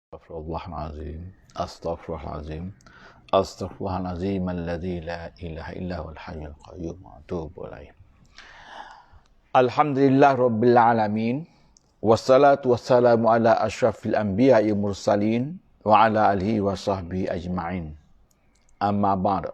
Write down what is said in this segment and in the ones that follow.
Astaghfirullahalazim. Astaghfirullahalazim. Astaghfirullahalazim alladzi la ilaha illa huwal hayyul qayyum wa atubu ilaih. Alhamdulillah rabbil alamin. Wassalatu wassalamu ala asyrafil anbiya'i mursalin wa ala alihi wa sahbihi ajma'in. Amma ba'd.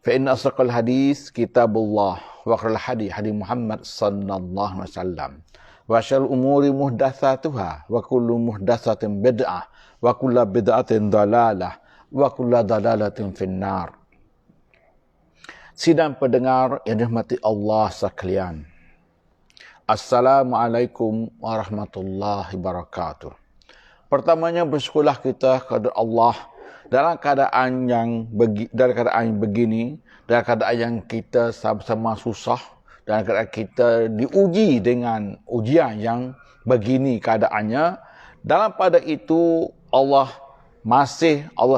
Fa inna asdaqal hadis kitabullah wa khairal hadi Muhammad sallallahu alaihi wasallam. Wa syarrul umuri muhdatsatuha wa kullu muhdatsatin bid'ah wa kullu bid'atin dalalah wa kullu dalalatin finnar. Sidang pendengar yang dirahmati Allah sekalian. Assalamualaikum warahmatullahi wabarakatuh. Pertamanya bersyukurlah kita kepada Allah dalam keadaan yang begini, dalam keadaan yang kita sama-sama susah, dan keadaan kita diuji dengan ujian yang begini keadaannya. Dalam pada itu Allah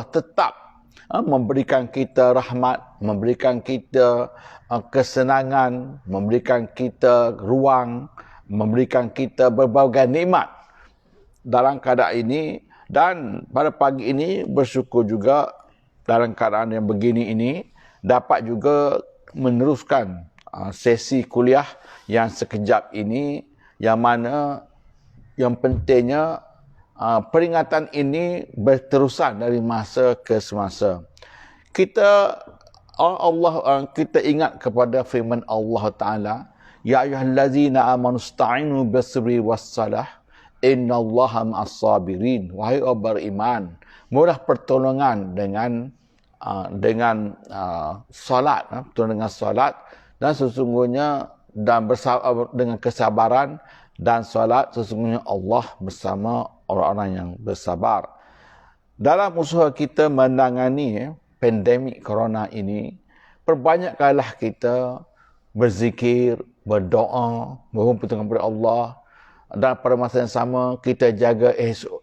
tetap memberikan kita rahmat, memberikan kita kesenangan, memberikan kita ruang, memberikan kita berbagai nikmat dalam keadaan ini. Dan pada pagi ini bersyukur juga dalam keadaan yang begini ini dapat juga meneruskan sesi kuliah yang sekejap ini, yang mana yang pentingnya peringatan ini berterusan dari masa ke semasa. Kita ingat kepada firman Allah Ta'ala, Ya ayyuhallazina amanu sta'inu bis-sabri was-salah innallaha ma'as-sabirin. Wahai orang beriman, murah pertolongan dengan salat, pertolongan salat, dan sesungguhnya dengan kesabaran dan salat, sesungguhnya Allah bersama orang-orang yang bersabar. Dalam usaha kita menangani pandemik corona ini, perbanyakkanlah kita berzikir, berdoa, mohon pertolongan kepada Allah. Dan pada masa yang sama, kita jaga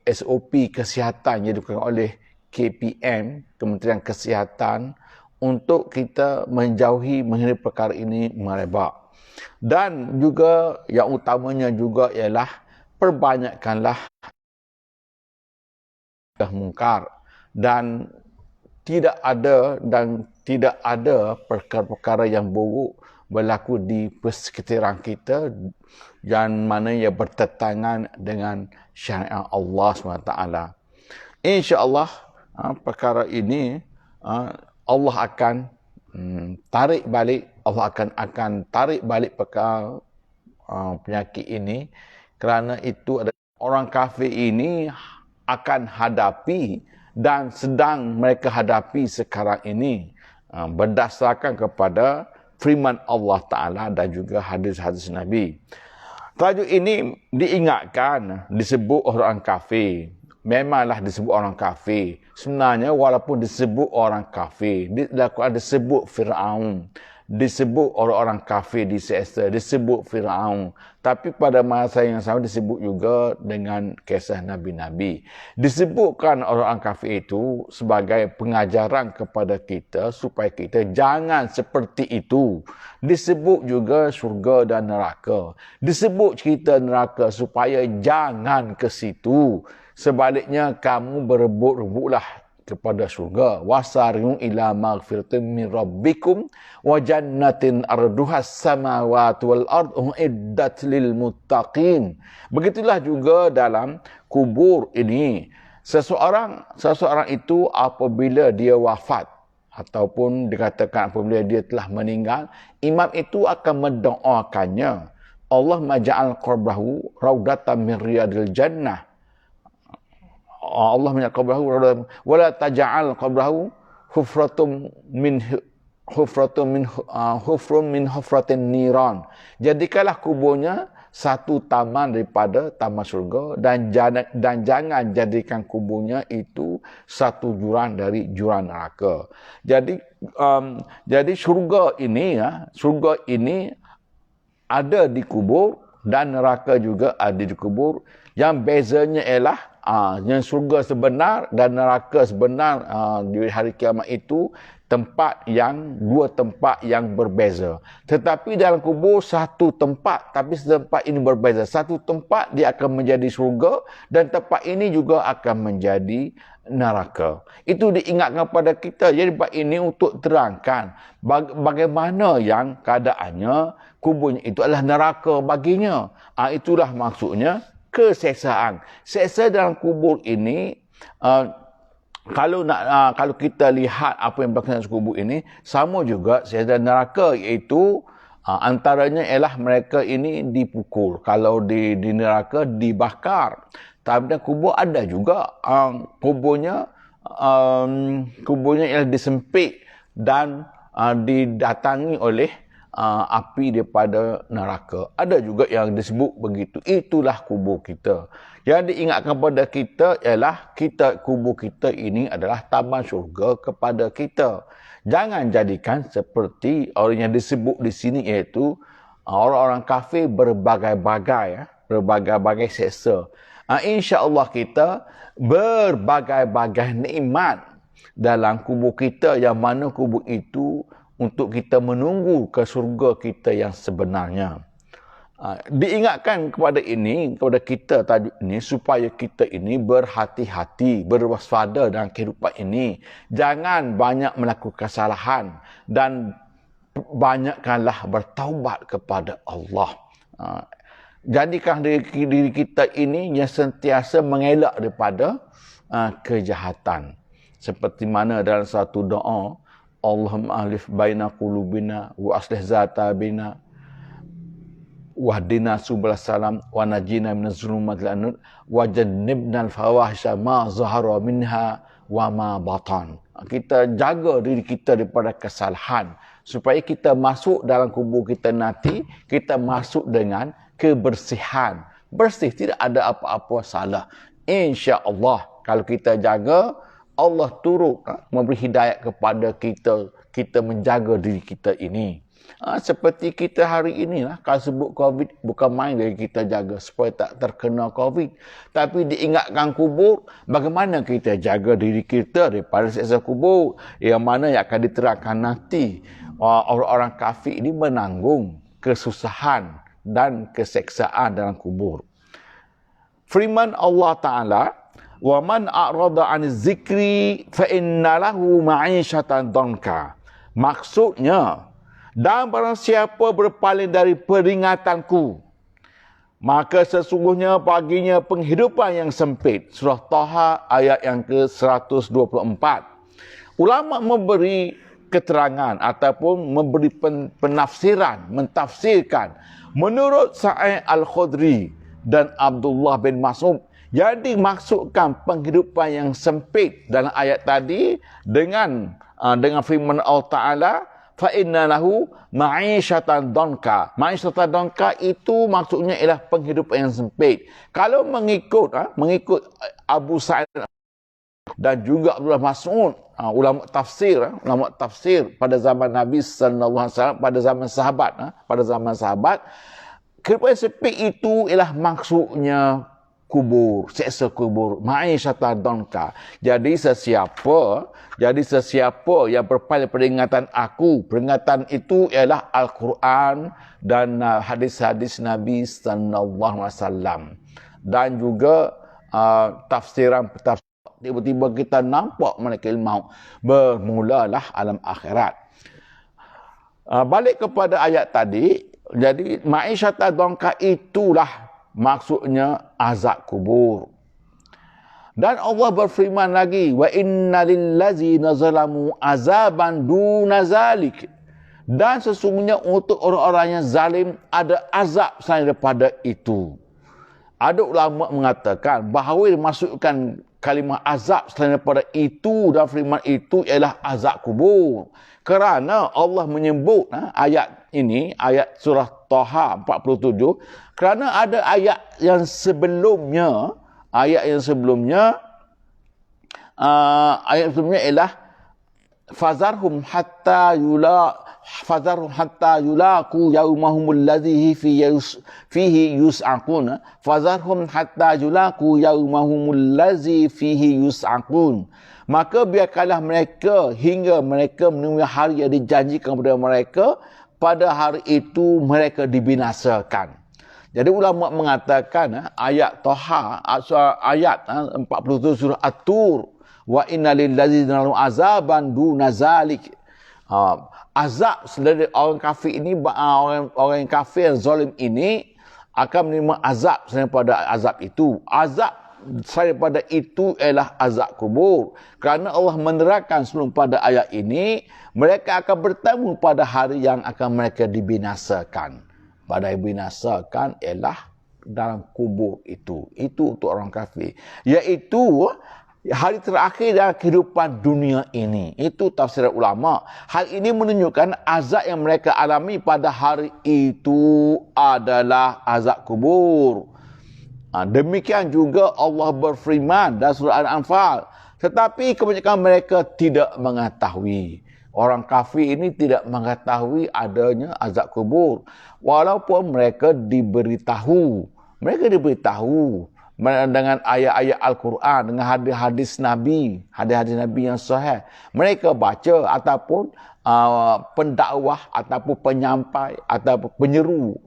SOP kesihatan yang diberikan oleh KPM, Kementerian Kesihatan, untuk kita menghindari perkara ini merebak. Dan juga yang utamanya juga ialah perbanyakkanlah mungkar, dan tidak ada perkara-perkara yang buruk berlaku di persekitaran kita yang mana ia bertentangan dengan syariat Allah SWT. InsyaAllah perkara ini Allah akan tarik balik perkara penyakit ini, kerana itu ada orang kafir ini akan hadapi dan sedang mereka hadapi sekarang ini berdasarkan kepada firman Allah Ta'ala dan juga hadis-hadis Nabi. Tajuk ini diingatkan disebut orang kafir. Memanglah disebut orang kafir. Sebenarnya walaupun disebut orang kafir, dalam Quran disebut Fir'aun, disebut orang-orang kafir diseksa, disebut Fir'aun. Tapi pada masa yang sama disebut juga dengan kisah Nabi-Nabi. Disebutkan orang-orang kafir itu sebagai pengajaran kepada kita supaya kita jangan seperti itu. Disebut juga syurga dan neraka. Disebut cerita neraka supaya jangan ke situ. Sebaliknya kamu berebut-rebutlah kepada syurga. Wasari'u ila maghfiratin min rabbikum wa jannatin arduhas samawati wal ardu uiddat lil muttaqin. Begitulah juga dalam kubur ini. Seseorang itu apabila dia wafat ataupun dikatakan apabila dia telah meninggal, imam itu akan mendoakannya, Allah maja'al qabrahu raudatan min riyadil jannah. Allah menyatakan qabrahu wala taj'al qabrahu hufratun min hufratin niran. Jadikanlah kuburnya satu taman daripada taman syurga, dan jangan jadikan kuburnya itu satu jurang dari jurang neraka. Jadi syurga ini ada di kubur dan neraka juga ada di kubur. Yang bezanya ialah yang surga sebenar dan neraka sebenar di hari kiamat itu dua tempat yang berbeza. Tetapi dalam kubur satu tempat, tapi tempat ini berbeza. Satu tempat dia akan menjadi surga dan tempat ini juga akan menjadi neraka. Itu diingatkan pada kita. Jadi bab ini untuk terangkan bagaimana yang keadaannya kuburnya itu adalah neraka baginya. Itulah maksudnya keseksaan. Seksa dalam kubur ini kalau kita lihat apa yang berlaku dalam kubur ini sama juga seksa neraka, iaitu antaranya ialah mereka ini dipukul. Kalau di neraka dibakar. Tapi dalam kubur ada juga kuburnya ialah disempit dan didatangi oleh api daripada neraka. Ada juga yang disebut begitu. Itulah kubur kita. Yang diingatkan kepada kita ialah kubur kita ini adalah taman syurga kepada kita. Jangan jadikan seperti orang yang disebut di sini, iaitu orang-orang kafir berbagai-bagai seksa. InsyaAllah kita berbagai-bagai nikmat dalam kubur kita, yang mana kubur itu untuk kita menunggu ke surga kita yang sebenarnya. Diingatkan kepada kita tajuk ini supaya kita ini berhati-hati, berwaspada dalam kehidupan ini. Jangan banyak melakukan kesalahan dan banyakkanlah bertaubat kepada Allah. Jadikan diri kita ini yang sentiasa mengelak daripada kejahatan. Seperti mana dalam satu doa, Allahumma alif baina qulubina wa aslih zata bina wahdina subul salam wa najina minaz zulumatil anur wa jannibnal fawahisha ma zahara minha wa ma batan. Kita jaga diri kita daripada kesalahan supaya kita masuk dalam kubur kita nanti, kita masuk dengan kebersihan. Bersih, tidak ada apa-apa salah. Insya-Allah kalau kita jaga, Allah turut memberi hidayat kepada kita, kita menjaga diri kita ini. Seperti kita hari inilah, kalau sebut COVID, bukan main dari kita jaga supaya tak terkena COVID. Tapi diingatkan kubur, bagaimana kita jaga diri kita daripada siksa kubur, yang mana yang akan diterangkan nanti. Orang-orang kafir ini menanggung kesusahan dan keseksaan dalam kubur. Firman Allah Ta'ala, wa man a'rada 'an zikri fa inna lahu ma'isyatan danka. Maksudnya, dan barang siapa berpaling dari peringatanku, maka sesungguhnya baginya penghidupan yang sempit. Surah Taha ayat yang ke-124. Ulama memberi keterangan ataupun memberi penafsiran, mentafsirkan menurut Sa'id Al-Khudri dan Abdullah bin Mas'ud. Jadi maksudkan penghidupan yang sempit dalam ayat tadi dengan firman Allah Ta'ala, fa inna lahu ma'isyatan danka. Ma'isyatan danka itu maksudnya ialah penghidupan yang sempit. Kalau mengikut Abu Sa'id dan juga Abdullah Mas'ud, ulama tafsir pada zaman Nabi sallallahu alaihi wasallam, pada zaman sahabat, kehidupan yang sempit itu ialah maksudnya kubur, seksa kubur, ma'isyatan danka. Jadi sesiapa yang berpaling peringatan aku, peringatan itu ialah Al-Quran dan hadis-hadis Nabi sallallahu alaihi wasallam, dan juga tafsiran tiba-tiba kita nampak malaikat maut, bermulalah alam akhirat. Balik kepada ayat tadi, jadi ma'isyatan danka itulah maksudnya azab kubur. Dan Allah berfirman lagi, wa inna lillazina zalamu azaban duna zalik. Dan sesungguhnya untuk orang-orang yang zalim ada azab selain daripada itu. Ada ulama mengatakan bahawa dimasukkan kalimah azab selain daripada itu dan firman itu ialah azab kubur. Kerana Allah menyebut ayat ini, ayat surah Taha 47, kerana ada ayat yang sebelumnya ialah fazarhum hatta yulaqu yaumahum alladhi fihi yus'aqun. Fazarhum hatta yulaqu yaumahum alladhi fihi yus'aqun. Maka biarkanlah mereka hingga mereka menemui hari yang dijanjikan kepada mereka. Pada hari itu mereka dibinasakan. Jadi ulama mengatakan ayat Toha, ayat 47 surah At-Tur, wa inna lillazina azaban duna zalik. Azab dari orang kafir ini, orang yang kafir zalim ini akan menerima azab daripada azab itu. Azab daripada itu ialah azab kubur. Kerana Allah menerangkan sebelum pada ayat ini, mereka akan bertemu pada hari yang akan mereka dibinasakan. Pada dibinasakan ialah dalam kubur itu. Itu untuk orang kafir. Iaitu hari terakhir dalam kehidupan dunia ini. Itu tafsir ulama. Hal ini menunjukkan azab yang mereka alami pada hari itu adalah azab kubur. Demikian juga Allah berfirman dalam surah Al-Anfal. Tetapi kebanyakan mereka tidak mengetahui. Orang kafir ini tidak mengetahui adanya azab kubur. Walaupun mereka diberitahu. Mereka diberitahu dengan ayat-ayat Al-Quran, dengan hadis-hadis Nabi yang sahih. Mereka baca ataupun pendakwah ataupun penyampai ataupun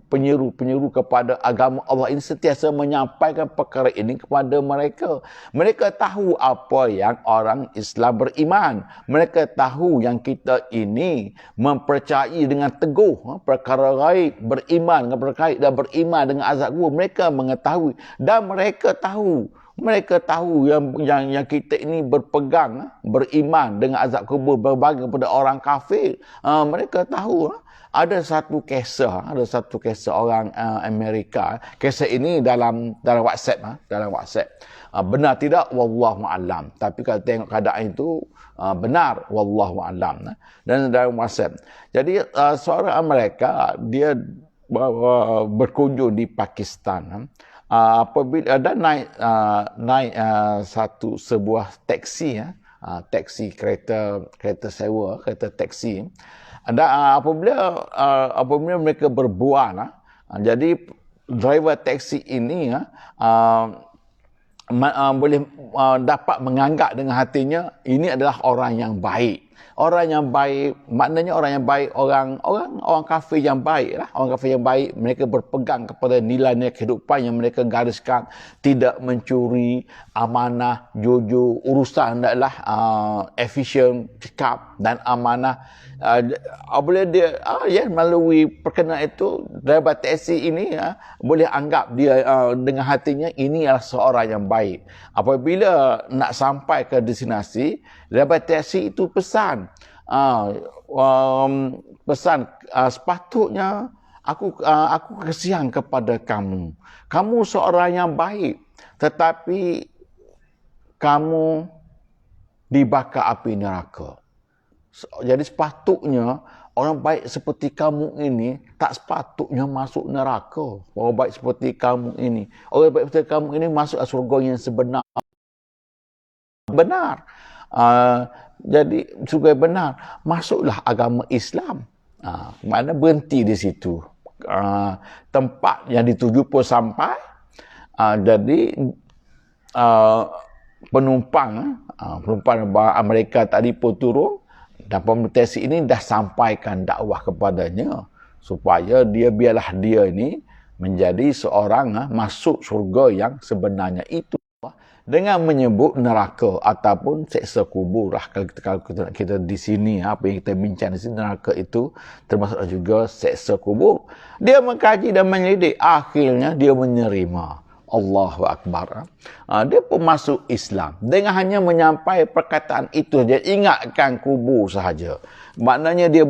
penyeru kepada agama Allah ini sentiasa menyampaikan perkara ini kepada mereka. Mereka tahu apa yang orang Islam beriman. Mereka tahu yang kita ini mempercayai dengan teguh perkara gaib, beriman dengan perkara dan beriman dengan azab kubur. Mereka mengetahui dan mereka tahu yang kita ini berpegang, beriman dengan azab kubur berbagi kepada orang kafir. Mereka tahu ada satu kisah orang Amerika. Kisah ini dalam WhatsApp, benar tidak wallahu a'lam. Tapi kalau tengok keadaan itu benar wallahu a'lam. Dan dalam WhatsApp. Jadi seorang Amerika dia berkunjung di Pakistan. Apabila ada naik sebuah taksi, taksi kereta sewa, kereta taksi. Apabila mereka berbual, jadi driver taksi ini boleh dapat menganggap dengan hatinya ini adalah orang yang baik. Orang yang baik, maknanya orang yang baik, orang kafir yang baik lah. Orang kafir yang baik, mereka berpegang kepada nilai-nilai kehidupan yang mereka gariskan. Tidak mencuri, amanah, jujur, urusan adalah efisien, cekap dan amanah. Apabila dia melalui perkenalan itu, driver taksi ini boleh anggap dia dengan hatinya ini adalah seorang yang baik. Apabila nak sampai ke destinasi, driver taksi itu pesan, sepatutnya aku kasihan kepada kamu. Kamu seorang yang baik, tetapi kamu dibakar api neraka. Jadi sepatutnya orang baik seperti kamu ini tak sepatutnya masuk neraka. Orang baik seperti kamu ini, masuk surga yang sebenar. Jadi surga yang benar, masuklah agama Islam. Mana berhenti di situ. Tempat yang dituju pun sampai. Jadi penumpang Amerika tadi pun turun. Dan pemerintah ini dah sampaikan dakwah kepadanya supaya biarlah dia ini menjadi seorang masuk surga yang sebenarnya itu dengan menyebut neraka ataupun seksa kubur lah. Kalau kita di sini apa yang kita bincang di sini, neraka itu termasuk juga seksa kubur. Dia mengkaji dan menyelidik, akhirnya dia menerima. Allahu Akbar. Dia pun masuk Islam. Dengan hanya menyampaikan perkataan itu, dia ingatkan kubur sahaja. Maknanya dia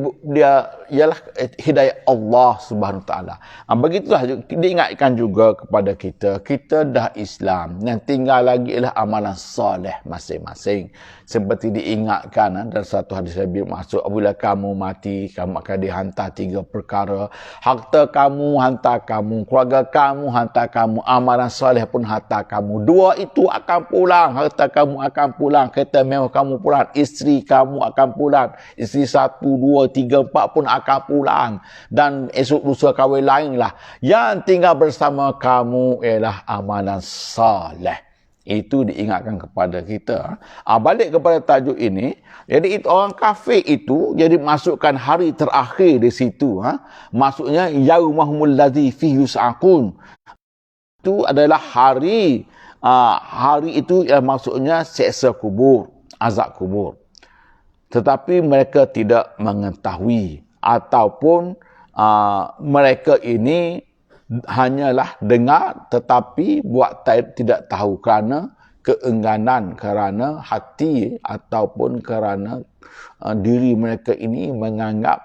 ialah hidayah Allah Subhanahu Taala. Begitulah diingatkan juga kepada kita dah Islam. Yang tinggal lagi ialah amalan soleh masing-masing. Seperti diingatkan dalam satu hadis Nabi maksud, apabila kamu mati, kamu akan dihantar 3 perkara. Harta kamu hantar kamu, keluarga kamu hantar kamu, amalan soleh pun harta kamu. Dua itu akan pulang. Harta kamu akan pulang. Kereta mewah kamu pulang. Isteri kamu akan pulang. Isteri 1, 2, 3, 4 pun akan pulang. Dan esok lusa kahwin lain lah. Yang tinggal bersama kamu ialah amalan soleh. Itu diingatkan kepada kita. Balik kepada tajuk ini. Jadi orang kafir itu jadi masukkan hari terakhir di situ. Maksudnya yaumahumul ladzi fihi yus'aqun. Itu adalah hari itu maksudnya seksa kubur, azab kubur. Tetapi mereka tidak mengetahui ataupun mereka ini hanyalah dengar tetapi buat tidak tahu kerana keengganan, kerana hati ataupun kerana diri mereka ini menganggap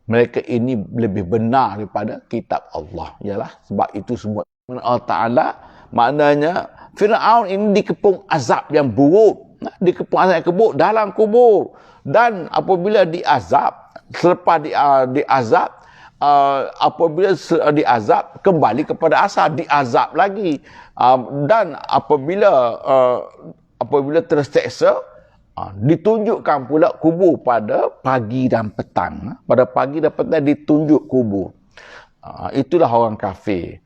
mereka ini lebih benar daripada kitab Allah. Yalah, sebab itu semua Allah Ta'ala maknanya Fir'aun ini dikepung azab yang buruk. Dikepung azab yang buruk dalam kubur. Dan apabila diazab, selepas diazab, apabila diazab kembali kepada asal, diazab lagi, dan apabila terseksa, ditunjukkan pula kubur pada pagi dan petang. Pada pagi dan petang ditunjuk kubur. Itulah orang kafir.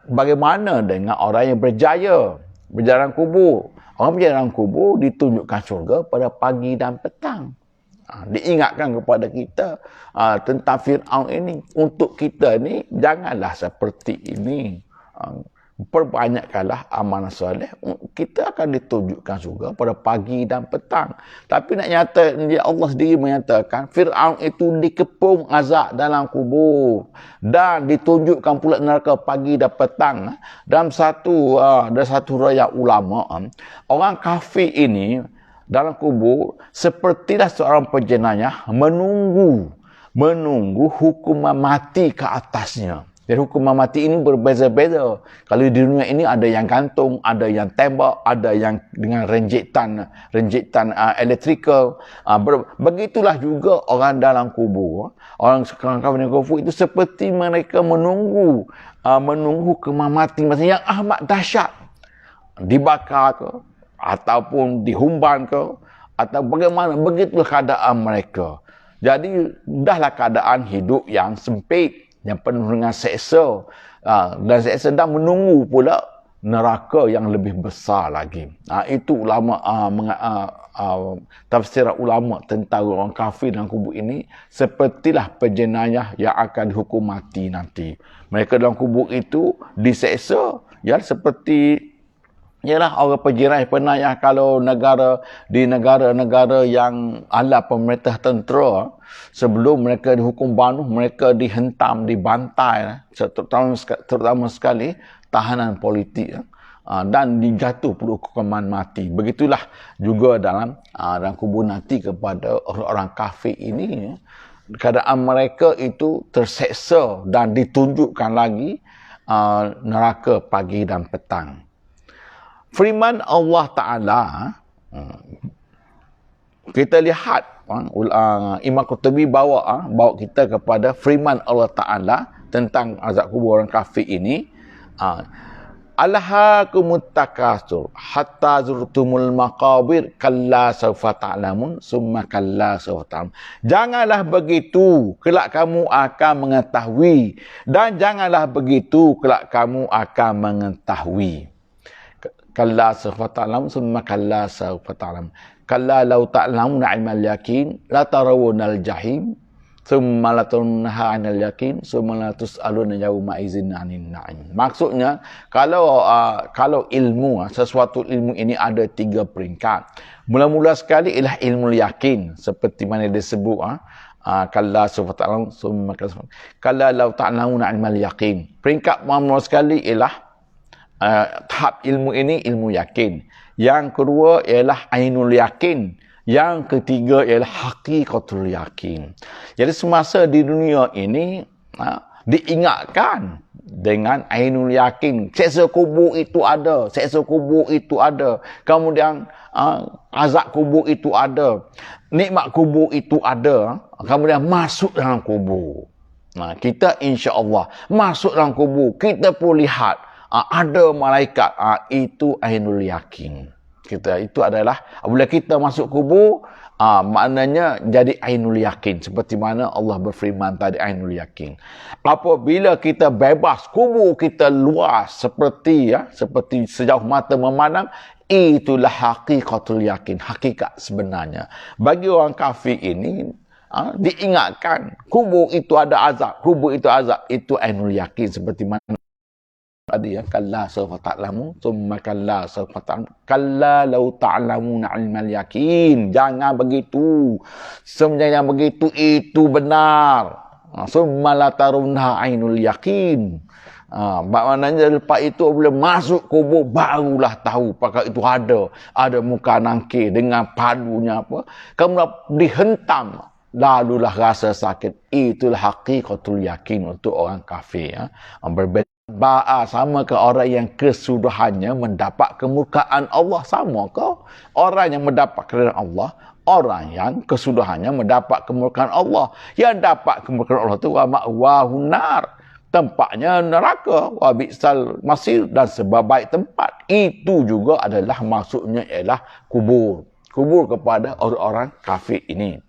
Bagaimana dengan orang yang berjaya berjalan kubur? Orang berjalan kubur ditunjukkan syurga pada pagi dan petang. Diingatkan kepada kita tentang Fir'aun ini. Untuk kita ni, janganlah seperti ini. Perbanyakkanlah amalan soleh. Kita akan ditunjukkan juga pada pagi dan petang. Tapi nak nyata, Allah sendiri menyatakan Fir'aun itu dikepung azab dalam kubur. Dan ditunjukkan pula neraka pagi dan petang. Dalam satu riwayat ulama, orang kafir ini dalam kubur sepertilah seorang penjenayah menunggu hukuman mati ke atasnya. Jadi hukuman mati ini berbeza-beza. Kalau di dunia ini ada yang gantung, ada yang tembak, ada yang dengan renjetan elektrikal. Begitulah juga orang dalam kubur. Orang sekarang kafir kubur itu seperti mereka menunggu hukuman mati. Maksudnya yang amat dahsyat. Dibakar ke, ataupun dihumban ke, atau bagaimana, begitulah keadaan mereka. Jadi dahlah keadaan hidup yang sempit, yang penuh dengan seksa, dan seksa, dan menunggu pula neraka yang lebih besar lagi. Itu ulama tafsiran ulama tentang orang kafir dan kubur ini sepertilah penjenayah yang akan dihukum mati nanti. Mereka dalam kubur itu diseksa ya seperti ialah orang penjenayah kalau di negara-negara yang ala pemerintah tentera, sebelum mereka dihukum bunuh, mereka dihentam, dibantai, terutama sekali tahanan politik, dan dijatuh pula hukuman mati. Begitulah juga dalam kubur nanti kepada orang-orang kafir ini. Keadaan mereka itu terseksa dan ditunjukkan lagi neraka pagi dan petang. Firman Allah Ta'ala, kita lihat, Imam Qurtubi bawa kita kepada firman Allah Ta'ala tentang azab kubur orang kafir ini. Alhaakumut takasur hatta zurtumul maqabir kalla sawfa ta'lamun summa kalla sawfa ta'lamun. Janganlah begitu, kelak kamu akan mengetahui, dan janganlah begitu, kelak kamu akan mengetahui. Kalla sawfa ta'lam summa kalla sawfa ta'lam. Kalla law ta'lamuna 'ilmal yaqin la tarawunal jahim summa la tarawunnaha 'inal yaqin summa la tus'aluna yawma idzin 'anin na'im. Maksudnya kalau ilmu, sesuatu ilmu ini ada 3 peringkat. Mula-mula sekali ialah ilmu yakin, seperti mana disebut kalla sawfa ta'lam summa kalla law ta'lamuna 'ilmal yaqin. Peringkat mula sekali ialah tahap ilmu ini ilmu yakin. Yang kedua ialah ainul yakin. Yang ketiga ialah hakikatul yakin. Jadi semasa di dunia ini diingatkan dengan ainul yakin. Seksa kubur itu ada. Seksa kubur itu ada. Kemudian azab kubur itu ada. Nikmat kubur itu ada. Kemudian masuk dalam kubur. Kita insya-Allah masuk dalam kubur. Kita pun lihat ada malaikat, itu ainul yakin. Itu adalah apabila kita masuk kubur, maknanya jadi ainul yakin, seperti mana Allah berfirman tadi, ainul yakin. Apabila kita bebas, kubur kita luas seperti sejauh mata memandang, itulah hakikatul yakin, hakikat sebenarnya. Bagi orang kafir ini, diingatkan kubur itu ada azab, kubur itu azab, itu ainul yakin, seperti mana tadi ya, kalla sawfa ta'lamun thumma kalla sawfa ta'lamun kalla law ta'lamuna 'ilmal yakin. Jangan begitu, sebenarnya begitu itu benar. Summa la tarunha 'ainul yakin. Maknanya lepas itu bila masuk kubur barulah tahu apakah itu ada muka nangkir dengan padunya apa, kamu dihentam, lalulah rasa sakit. Itulah hakikatul yakin untuk orang kafir ya. Berbeza sama ke orang yang kesudahannya mendapat kemurkaan Allah, sama ke orang yang mendapat keridhaan Allah, orang yang kesudahannya mendapat kemurkaan Allah. Yang dapat kemurkaan Allah itu wa ma'wahun nar, tempatnya neraka, wa bi'sal masir, dan sebaik tempat. Itu juga adalah maksudnya ialah kubur kepada orang-orang kafir ini.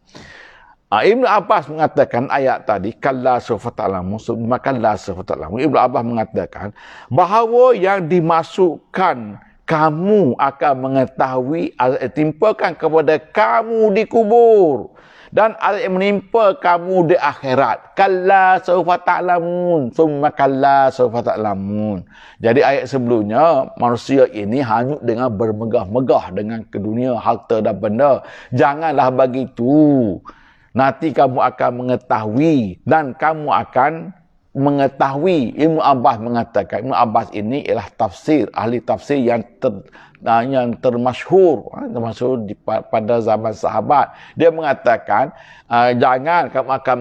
Ibnu Abbas mengatakan ayat tadi, kalla sawfa ta'lamun summa kalla sawfa ta'lamun. Ibnu Abbas mengatakan bahawa yang dimasukkan kamu akan mengetahui timpakan kepada kamu di kubur, dan yang menimpa kamu di akhirat. Kalla sawfa ta'lamun summa kalla sawfa ta'lamun. Jadi ayat sebelumnya, manusia ini hanyut dengan bermegah-megah dengan ke dunia, harta dan benda. Janganlah begitu. Nanti kamu akan mengetahui, dan kamu akan mengetahui. Ibnu Abbas mengatakan, Ibnu Abbas ini ialah ahli tafsir yang termasyhur pada zaman sahabat. Dia mengatakan, jangan kamu akan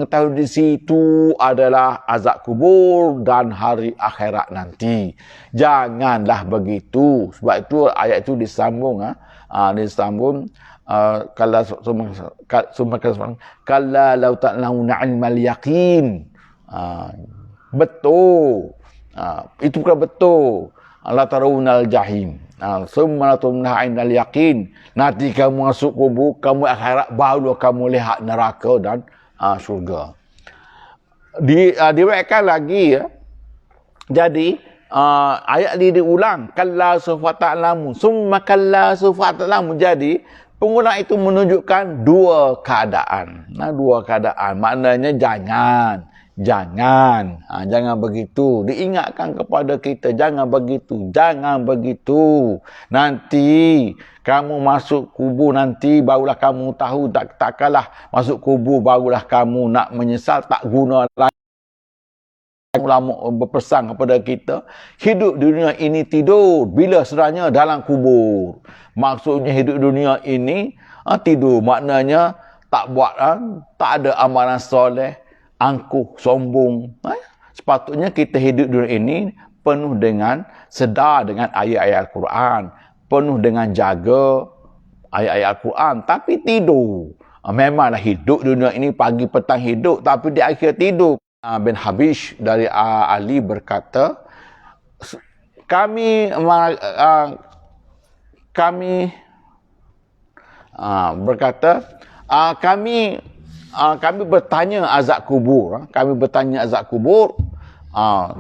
mengetahui di situ adalah azab kubur dan hari akhirat nanti. Janganlah begitu. Sebab itu ayat itu disambung kalla law ta'lamuna 'ilmal yaqin. Betul. Itu bukan betul. La tarawunal jahim. Summa la tarawunha 'ainal yaqin. Nanti kamu masuk kubur, kamu akhirat, baru kamu lihat neraka dan syurga. Diriwayatkan lagi ya. Jadi ayat ini diulang, kalla sawfa ta'lamun summa kalla sawfa ta'lamun. Jadi pengulang itu menunjukkan dua keadaan. Maknanya jangan begitu. Diingatkan kepada kita, jangan begitu. Nanti kamu masuk kubur, nanti barulah kamu tahu. Takkanlah masuk kubur barulah kamu nak menyesal, tak guna lagi. Ulama berpesan kepada kita, hidup di dunia ini tidur, bila sebenarnya dalam kubur. Maksudnya hidup dunia ini tidur, maknanya tak buat, tak ada amalan soleh, angkuh, sombong. Sepatutnya kita hidup dunia ini penuh dengan sedar dengan ayat-ayat Al-Quran, penuh dengan jaga ayat-ayat Al-Quran, tapi tidur. Memanglah hidup dunia ini pagi petang hidup, tapi di akhir tidur. Bin Habish dari Ali berkata, kami bertanya azab kubur,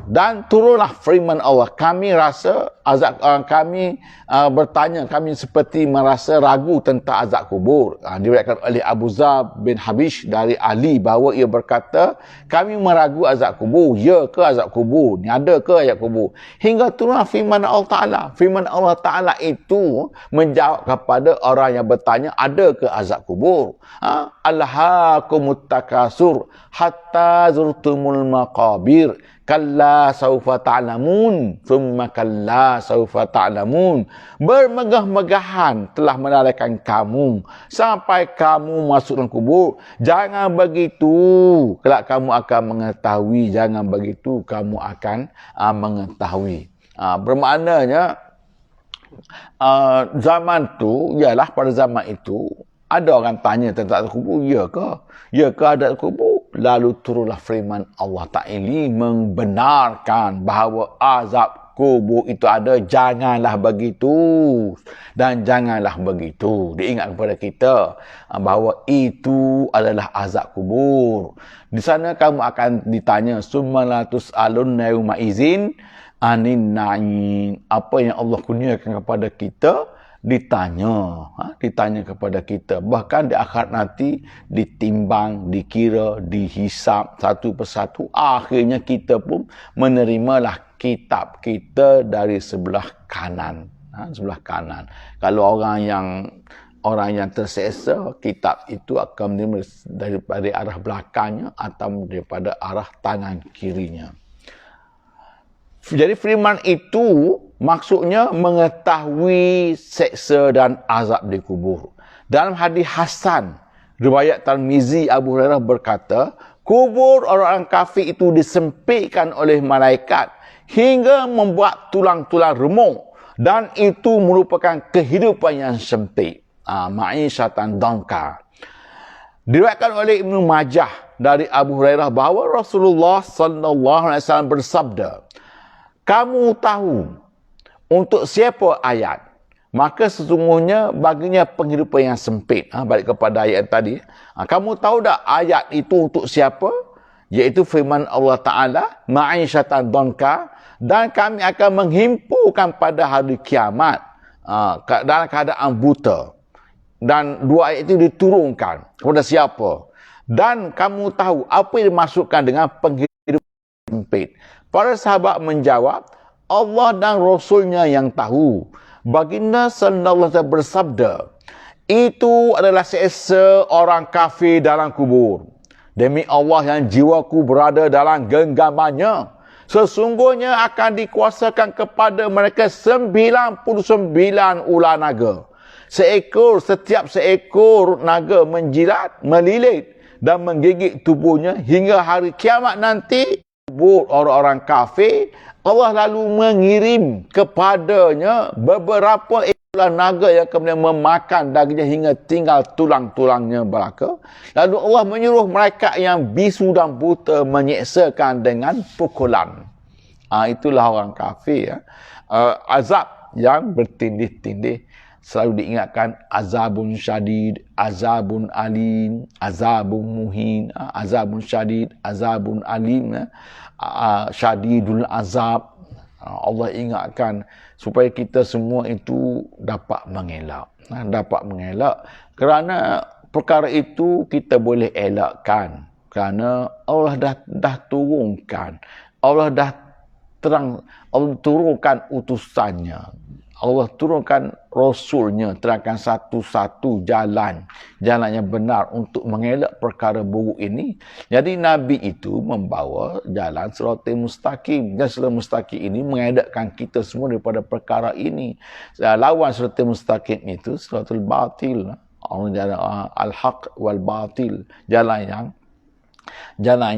dan turunlah firman Allah. Kami rasa azab, kami bertanya, kami seperti merasa ragu tentang azab kubur. Diriwayatkan oleh Abu Zar bin Habish dari Ali bahawa ia berkata, kami meragu azab kubur. Ya ke azab kubur? Ni ada ke ayat kubur? Hingga turunlah firman Allah Ta'ala. Firman Allah Ta'ala itu menjawab kepada orang yang bertanya, ada ke azab kubur? Alhaakumut takasur hatta zurtumul maqabir. Kalla sawfa ta'lamun thumma kalla sawfa ta'lamun. Bermegah-megahan telah menarikkan kamu sampai kamu masuk dalam kubur. Jangan begitu, kelak kamu akan mengetahui. Jangan begitu, kamu akan mengetahui. Bermaknanya zaman tu, ialah pada zaman itu ada orang tanya tentang kubur. Ya ke ada kubur? lalu turunlah firman Allah Ta'ala membenarkan bahawa azab kubur itu ada. Janganlah begitu dan janganlah begitu. Diingat kepada kita bahawa itu adalah azab kubur. Di sana kamu akan ditanya summalatus alun yauma izin anin na'in. Apa yang Allah kurniakan kepada kita ditanya, ditanya kepada kita. Bahkan di akhirat nanti ditimbang, dikira, dihisap satu persatu. Akhirnya kita pun menerimalah kitab kita dari sebelah kanan. Sebelah kanan. Kalau orang yang terseksa, kitab itu akan menerima daripada arah belakangnya atau daripada arah tangan kirinya. Jadi firman itu maksudnya mengetahui seksa dan azab di kubur. Dalam hadis Hasan, riwayat Tirmizi, Abu Hurairah berkata, kubur orang kafir itu disempitkan oleh malaikat hingga membuat tulang-tulang remuk, dan itu merupakan kehidupan yang sempit. Ma'isyatan dangka. Diriwayatkan oleh Ibnu Majah dari Abu Hurairah bahawa Rasulullah sallallahu alaihi wasallam bersabda, kamu tahu untuk siapa ayat, maka sesungguhnya baginya penghidupan yang sempit. Balik kepada ayat tadi. Kamu tahu tak ayat itu untuk siapa? Iaitu firman Allah Ta'ala, ma'isyatan dhanka, dan kami akan menghimpukan pada hari kiamat dalam keadaan buta. Dan dua ayat itu diturunkan kepada siapa? Dan kamu tahu apa yang dimasukkan dengan penghidupan sempit. Para sahabat menjawab, Allah dan Rasulnya yang tahu. Baginda sallallahu alaihi wasallam bersabda, itu adalah seksa orang kafir dalam kubur. Demi Allah yang jiwaku berada dalam genggamannya, sesungguhnya akan dikuasakan kepada mereka 99 ular naga. Setiap seekor naga menjilat, melilit dan menggigit tubuhnya hingga hari kiamat nanti. Kubur orang-orang kafir, Allah lalu mengirim kepadanya beberapa ekor naga yang kemudian memakan dagingnya hingga tinggal tulang-tulangnya belaka. Lalu Allah menyuruh mereka yang bisu dan buta menyeksakan dengan pukulan. Itulah orang kafir. Azab yang bertindih-tindih. Selalu diingatkan azabun syadid, azabun alim, azabun muhin, azabun syadid, azabun alim, syadidul azab. Allah ingatkan supaya kita semua itu dapat mengelak. Dapat mengelak. Kerana perkara itu kita boleh elakkan. Kerana Allah dah turunkan. Allah turunkan utusannya. Allah turunkan Rasulnya, terangkan satu-satu jalan yang benar untuk mengelak perkara buruk ini. Jadi Nabi itu membawa jalan siratal mustaqim. Dan siratal mustaqim ini mengelakkan kita semua daripada perkara ini. Lawan siratal mustaqim itu siratal batil. Jalan al-haq wal batil. Jalan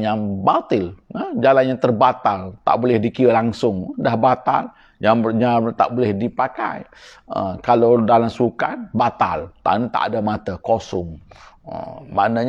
yang batil, jalan yang terbatal, tak boleh dikira langsung, dah batal, yang tak boleh dipakai. Kalau dalam sukan batal, tak ada mata, kosong. Maknanya